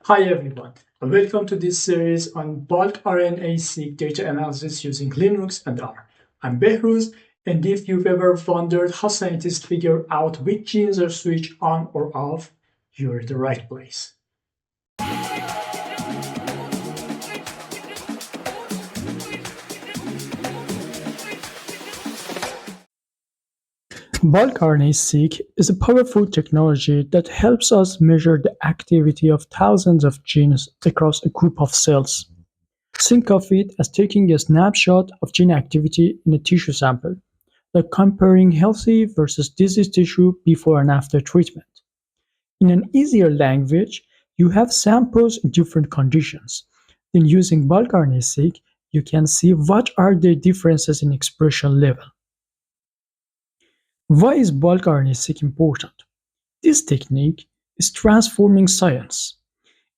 Hi everyone, and welcome to this series on bulk RNA-seq data analysis using Linux and R. I'm Behruz, and if you've ever wondered how scientists figure out which genes are switched on or off, you're in the right place. Bulk RNA-seq is a powerful technology that helps us measure the activity of thousands of genes across a group of cells. Think of it as taking a snapshot of gene activity in a tissue sample, like comparing healthy versus diseased tissue before and after treatment. In an easier language, you have samples in different conditions. Then using bulk RNA-seq, you can see what are the differences in expression level. Why is bulk RNA-seq important? This technique is transforming science.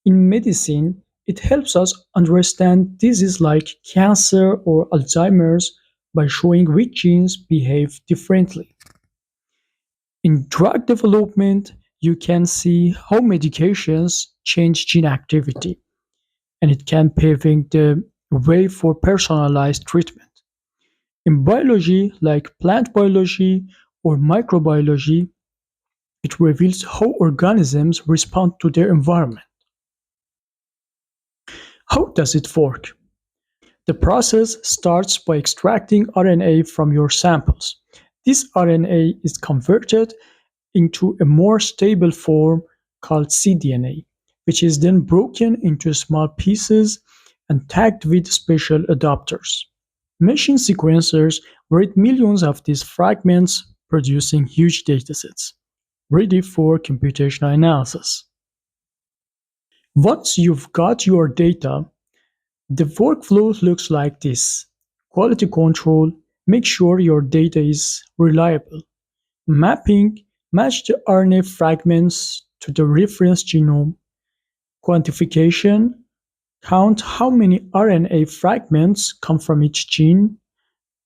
In medicine, it helps us understand diseases like cancer or Alzheimer's by showing which genes behave differently. In drug development, you can see how medications change gene activity, and it can paving the way for personalized treatment. In biology, like plant biology or microbiology, it reveals how organisms respond to their environment. How does it work? The process starts by extracting RNA from your samples. This RNA is converted into a more stable form called cDNA, which is then broken into small pieces and tagged with special adapters. Machine sequencers read millions of these fragments, producing huge datasets, ready for computational analysis. Once you've got your data, the workflow looks like this: quality control, make sure your data is reliable. Mapping, match the RNA fragments to the reference genome. Quantification, count how many RNA fragments come from each gene.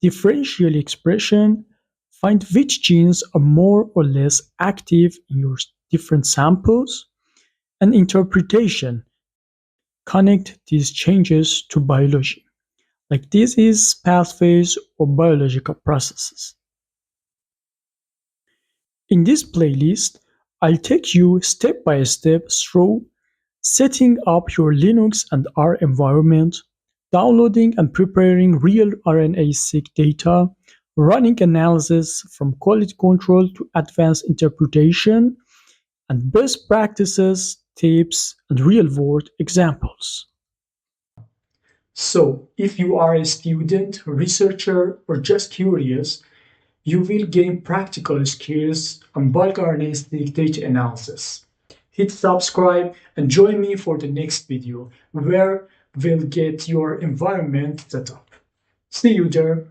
Differential expression, find which genes are more or less active in your different samples. And interpretation, connect these changes to biology, like disease pathways or biological processes. In this playlist, I'll take you step by step through setting up your Linux and R environment, downloading and preparing real RNA-seq data, running analysis from quality control to advanced interpretation, and best practices, tips, and real-world examples. So, if you are a student, researcher, or just curious, you will gain practical skills on bulk RNA-seq data analysis. Hit subscribe and join me for the next video where we'll get your environment set up. See you there.